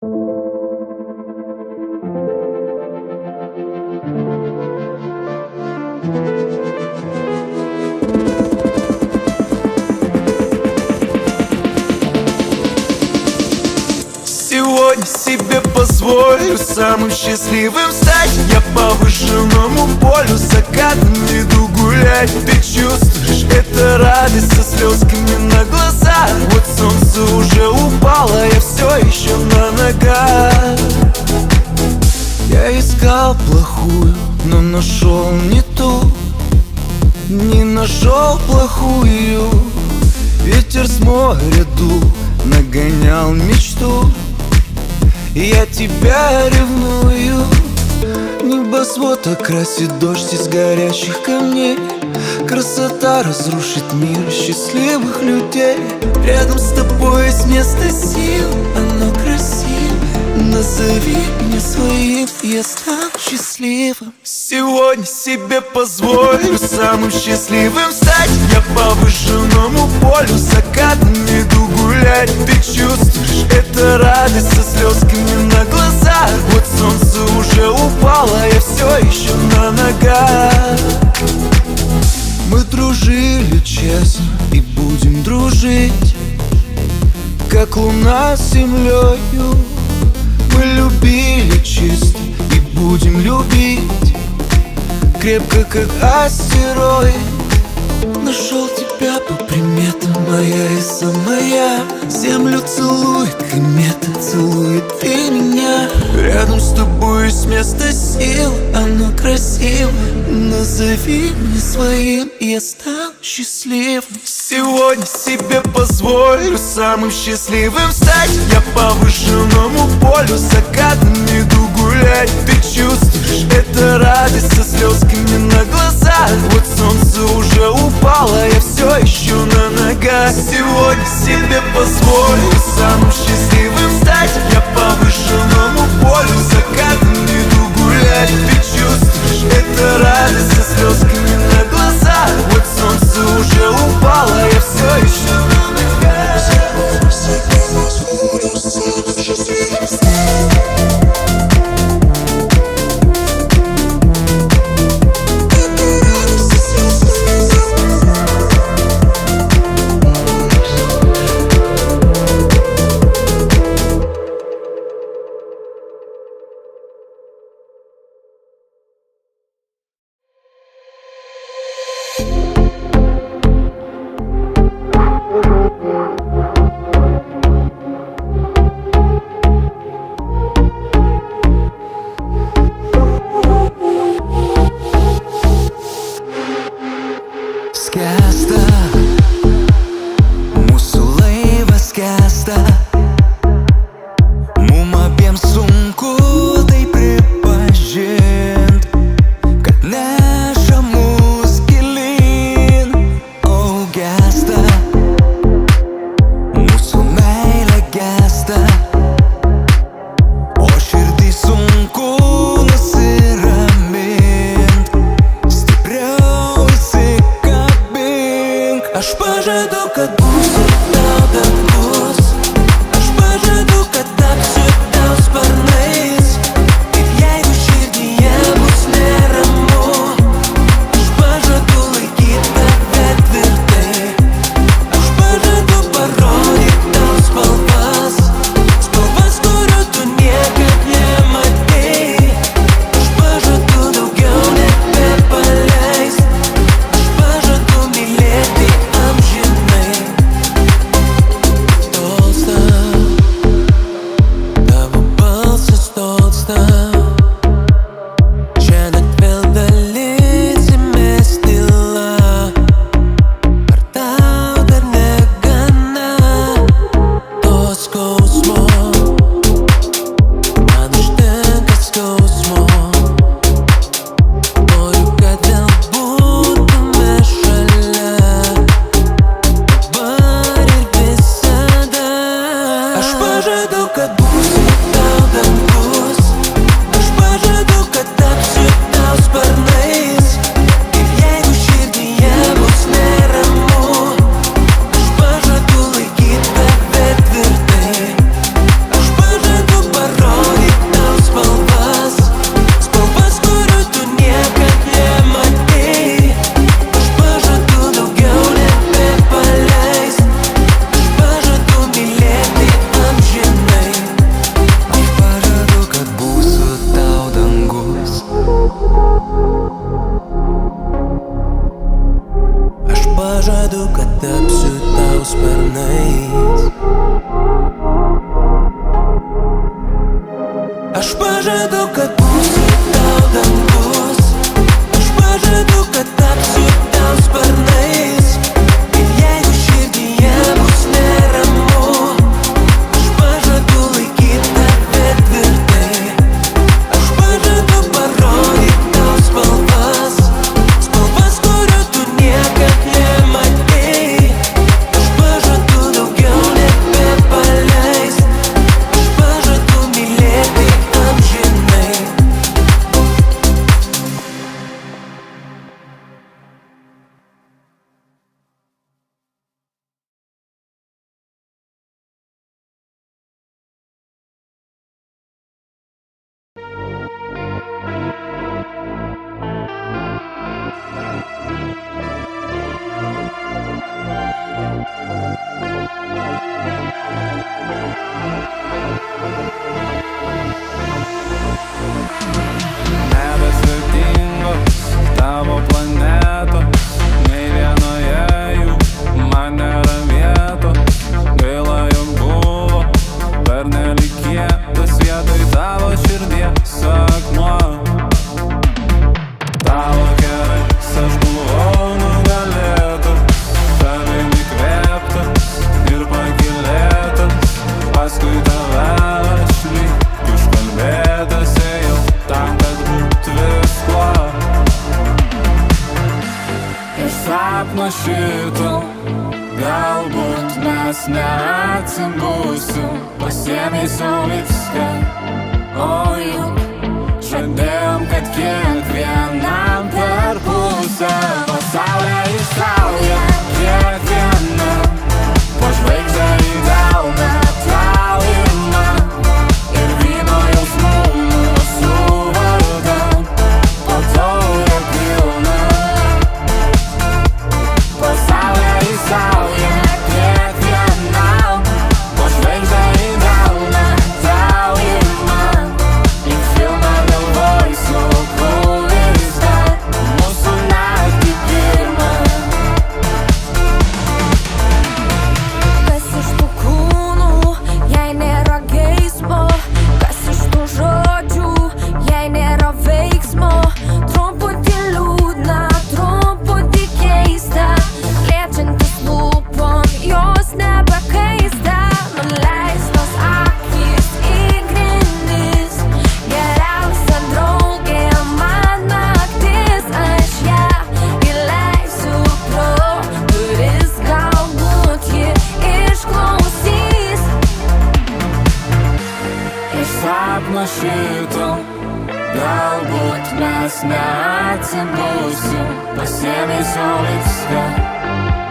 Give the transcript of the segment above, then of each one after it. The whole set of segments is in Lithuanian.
Сегодня себе позволю самым счастливым стать. Я по выжженному полю закатом иду гулять. Ты чувствуешь, это радость со слезками на глазах. Вот солнце уже упало, я все еще на ногах. Я искал плохую, но нашел не ту. Не нашел плохую. Ветер с моря дул, нагонял мечту. Я тебя ревную. Небосвод окрасит дождь из горячих камней. Красота разрушит мир счастливых людей. Рядом с тобой есть место сил, оно красиво. Назови меня своим, я стану счастливым. Сегодня себе позволю самым счастливым стать. Я по выжженному полю закатом иду гулять. Ты чувствуешь, это радость со слезками на глазах. Вот солнце уже упало, я все еще на ногах. Мы дружили честно и будем дружить, как луна с землею. Мы любили чисто и будем любить крепко, как астероид. Нашел тебя по приметам, моя и самая. Землю целует комета, целует и меня. Рядом с тобой есть место сил, оно красиво. Назови меня своим, и я стану счастливым. Сегодня себе позволю самым счастливым стать. Я по выжженному полю закатом иду гулять. Ты чувствуешь, это радость со слезками на глазах. Вот солнце уже упало, я все еще на ногах. Сегодня себе позволю самым счастливым стать. Я по выжженному полю закатом иду гулять. Ты чувствуешь, это радость со слезками на глазах. Вот солнце уже упало, я все еще на ногах. Aš pažadu, kad būsiu tau dangus. Aš pažadu, kad tapsiu tau sparnais. Ir jeigu širdyje bus neramu, aš pažadu laikyt tave tvirtai. Aš pažadu parodyt tau spalvas, spalvas, kurių tu niekad nematei. Aš pažadu daugiau nebepaleist. Aš pažadu mylėti amžinai. Nebevertingos tavo planetos, nei vienoje jų man nėra vietos. Gaila, jog buvo pernelyg kietas vietoj tavo širdies akmuo. Tavo keliais aš buvau nugalėtas, tavim įkvėptas ir pakylėtas. Paskui tave aš lyg užkalbėtas ėjau tam, kad būt viskuo. Iš sapno šito galbūt mes neatsibusim. Pasiėmei sau viską, o juk žadėjom, kad kiekvienam per pusę. Pasaulio išsauja kiekviena, po žvaigždę į delną tau ir man. Ir vyno jausmų mūsų vardan, po taurę pilną. Pasaulio išsauja kiekvienam, po žvaigždę į delną tau ir man. Lyg filmą galvoj sukau viską, mūsų naktį pirmą. Kas iš tų kūnų, jei nėra geismo? Kas iš tų žodžių, jei nėra veiksmo? Truputį liūdna, truputį keista, liečiantis lūpom, jos nebekaista. Nuleistos akys į grindis, geriausia draugė man naktis. Aš ją įleisiu pro duris, galbūt ji išklausys. Iš sapno šito galbūt mes neatsibusim. Pasiėmei sau viską,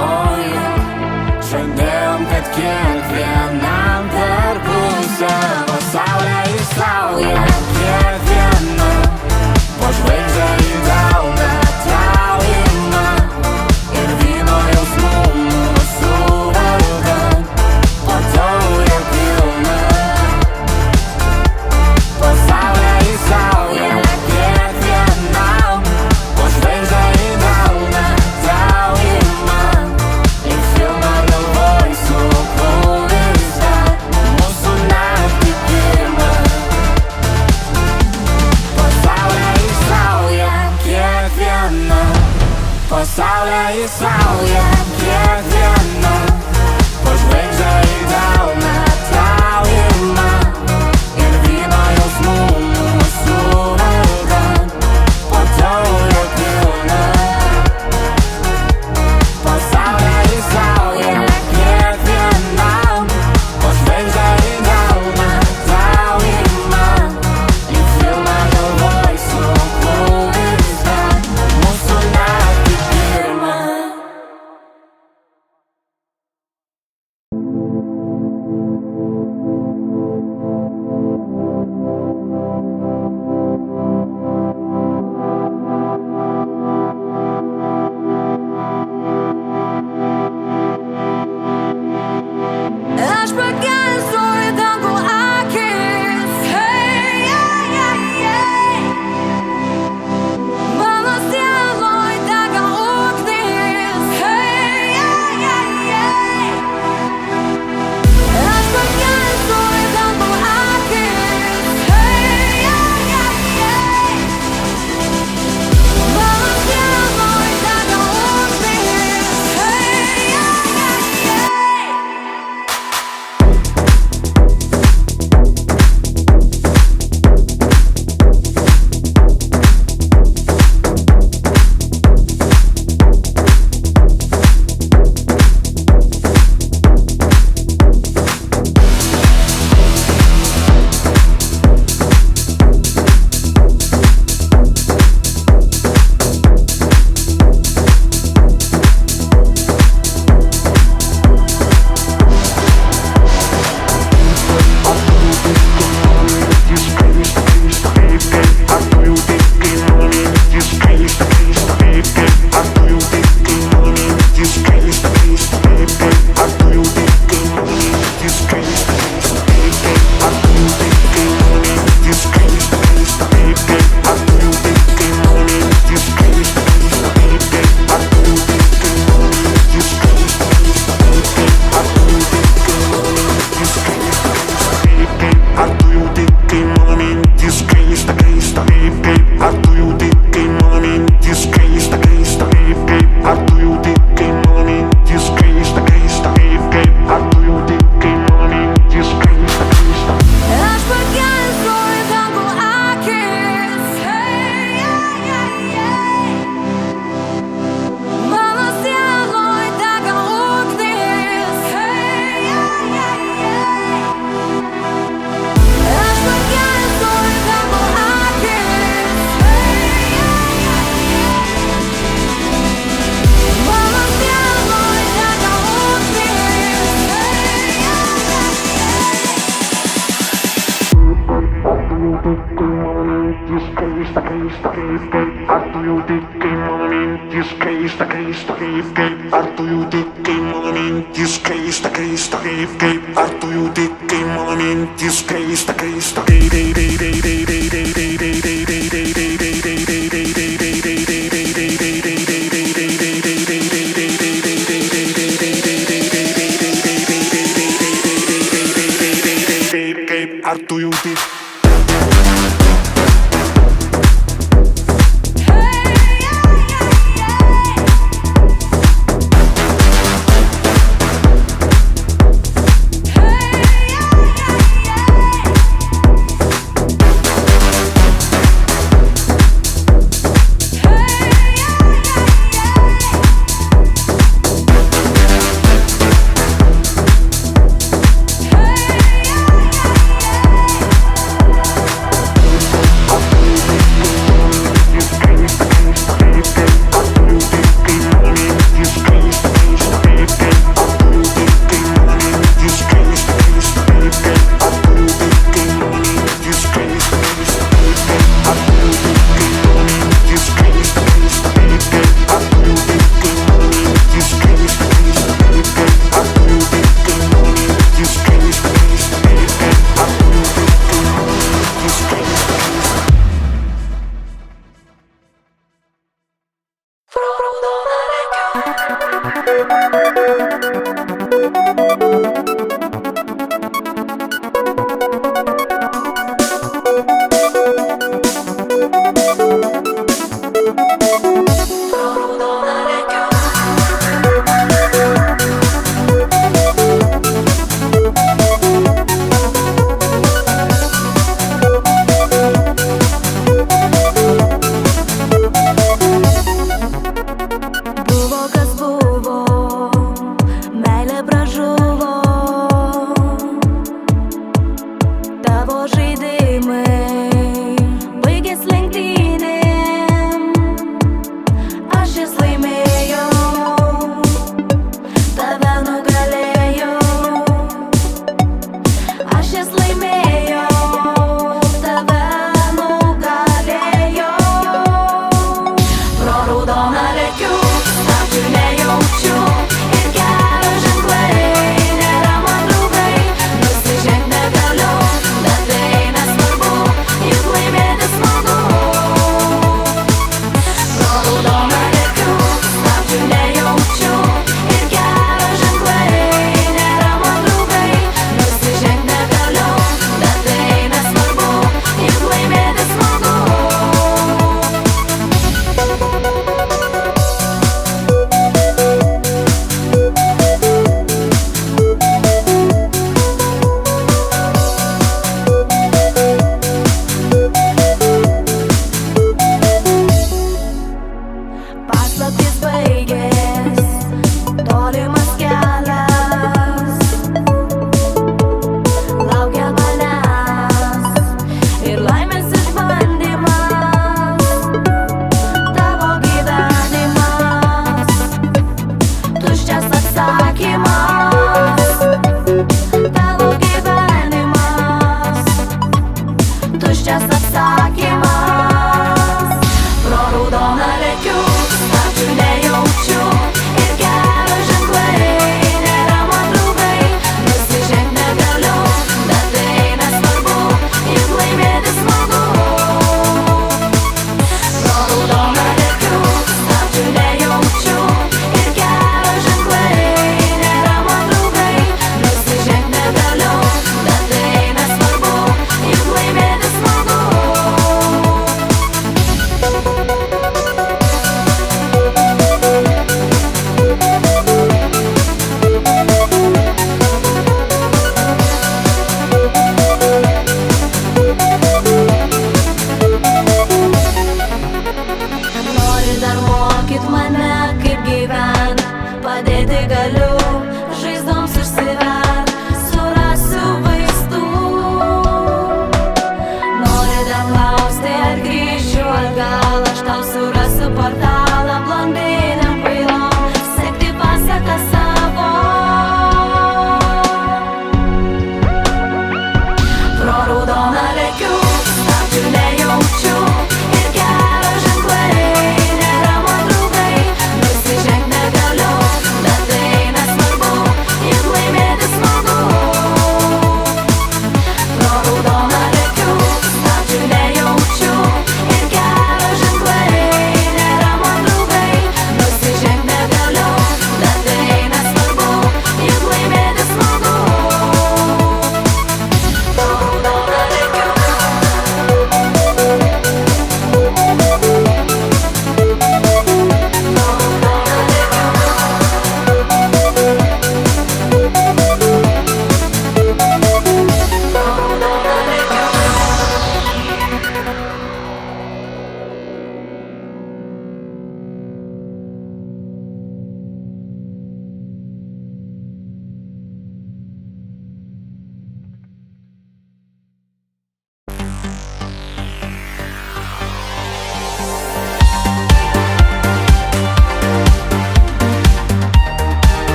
o juk žadėjom, kad kiekvienam per pusę. Pasaulio išsauja kiekviena, po žvaigždę į delną tau ir man. Ir vyno jausmų mūsų vardan, po taurę pilną. Pasaulio išsauja kiekvienam, po žvaigždę į delną tau ir man. Lyg filmą galvoj sukau viską, mūsų naktį pirmą. Pasaulio išsauja kiekviena, pasaulio išsauja kiekviena, po žvaigždę į delną tau ir man. Ir vyno jausmų mūsų vardan, po taurę pilną. Pasaulio išsauja kiekvienam, po žvaigždę į delną tau ir man. Lyg filmą galvoj sukau viską, mūsų naktį pirmą. Ar tu jauti?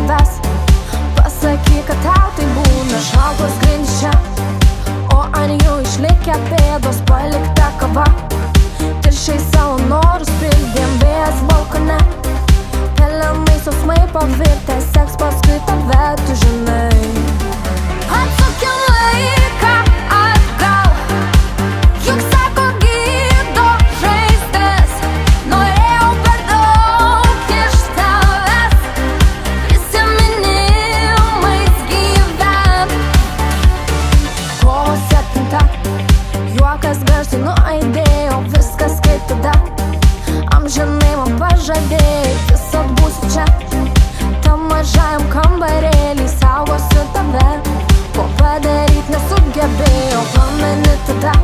tavęs. Pasakyk, kad tau tai būna. Šaltos grindys čia, o ant jų išlikę pėdos, palikta kava. Tirščiai savo norus pildėm, vėjas balkone. Pelenai sausmai pavirtę, seks paskui tave, tu žinai. Atsukim laiką atgal, juk sako gydo žaizdas. Norėjau per daug iš tavęs, prisiminimais gyvent. Kovo 7, juokas garsiai nuaidėjo, viskas kaip tada. Amžinai man pažadėjai, visad būsiu čia. Tam mažajam kambarėlį saugosiu tave. Ko padaryt nesugebėjau, pameni tada,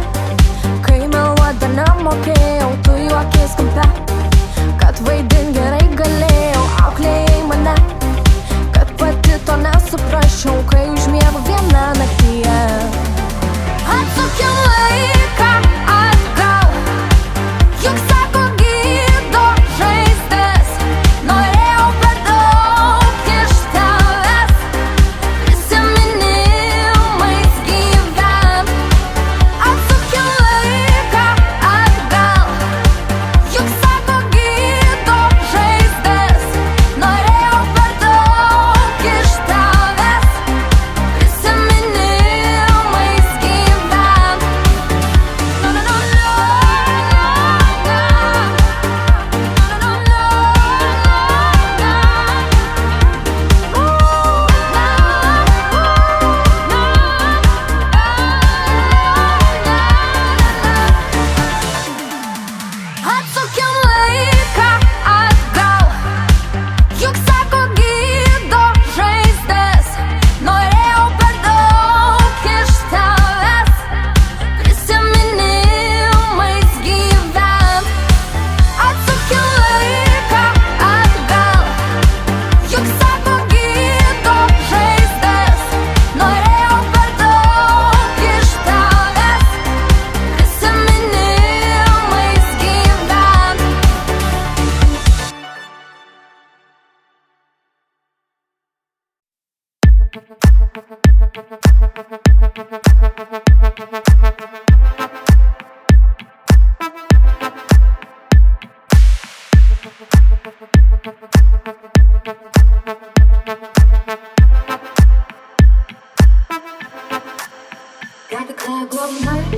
kai meluot dar nemokėjau. Tu juokies kampe, kad vaidint gerai galėjau. Auklėjai mane, kad pati to nesuprasčiau, kai užmiegu vieną naktyje. Atsukim laiką atgal, juk sako gydo žaizdas. Norėjau per daug iš tavęs, prisiminimais gyvent. Atsukim laiką atgal, juk sako gydo žaizdas. Norėjau per daug iš tavęs, prisiminimais gyvent. No, no, no, no, Atsukim laiką atgal, juk sako gydo žaizdas. Norėjau per daug iš tavęs, prisiminimais gyvent. Atsukim laiką atgal, juk sako gydo žaizdas. Norėjau per daug iš tavęs, prisiminimais gyvent. Got the club going hard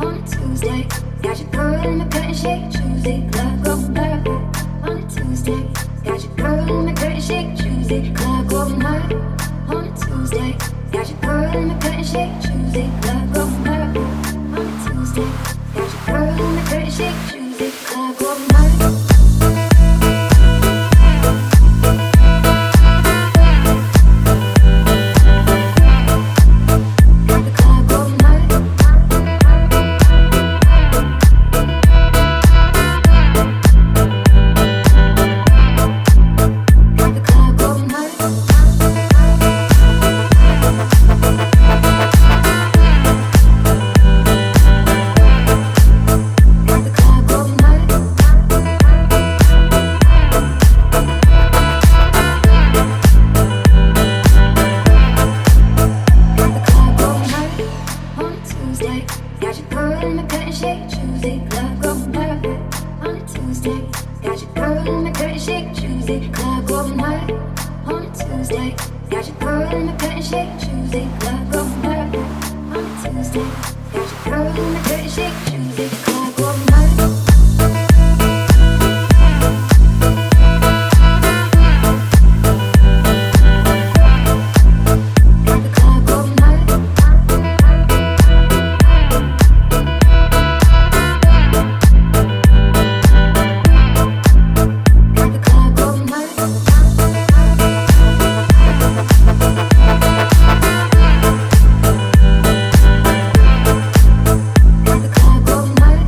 on a Tuesday. Got your girl in my curtain shake Tuesday. Club going hard on a Tuesday. Got your girl in my curtain shake Tuesday. Club going hard on a Tuesday. Got your girl in my curtain shake Tuesday. Club going hard on a Tuesday. Got your girl in my curtain shake Tuesday. Club going hard. Got the club going hard. Got the club going hard. Got the club going hard. Got the club going hard on a Tuesday. Got your girl in my curtain shake Tuesday. Club going hard on a Tuesday. Got your girl in my curtain shake Tuesday. Club going hard on a Tuesday. Got your girl in my curtain shake Tuesday. Club going hard on a Tuesday. Got your girl in my curtain shake Tuesday. Club going hard. Got the club going hard. Got the club going hard. Got the club going hard.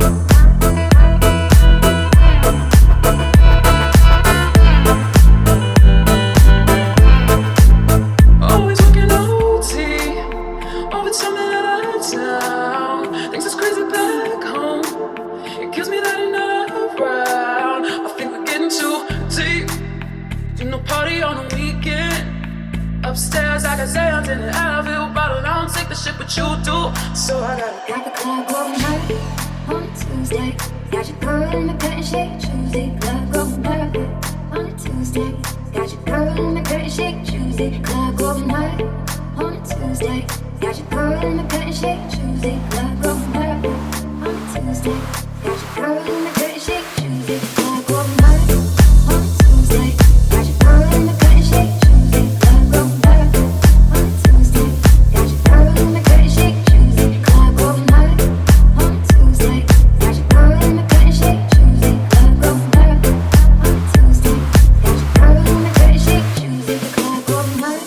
Always working OT, overtime and out of town. Things is crazy back home. It kills me that you're not around. I think we're getting too deep. You know, party on the weekend. Upstairs, I got Zans in the Advil bottle. I don't take the shit, but you do. So I gotta Got the club going hard on a Tuesday. Got your girl in the curtain shake Tuesday. Club going hard on a Tuesday. Got your girl in the curtain shake Tuesday. Club going hard on a Tuesday. Got your girl in the curtain shake Tuesday. Club going hard on a Tuesday. Got your girl in the curtain shake Tuesday. Club going hard on a Tuesday. Got your girl in the curtain shake Tuesday. Club going hard on a Tuesday. Got your girl in the curtain shake Tuesday. Club going hard on a Tuesday. Got your girl in the curtain shake Tuesday. Club going hard on a Tuesday. Got your girl in the curtain shake Tuesday. Club going hard.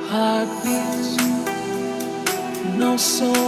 heartbeats, no soul.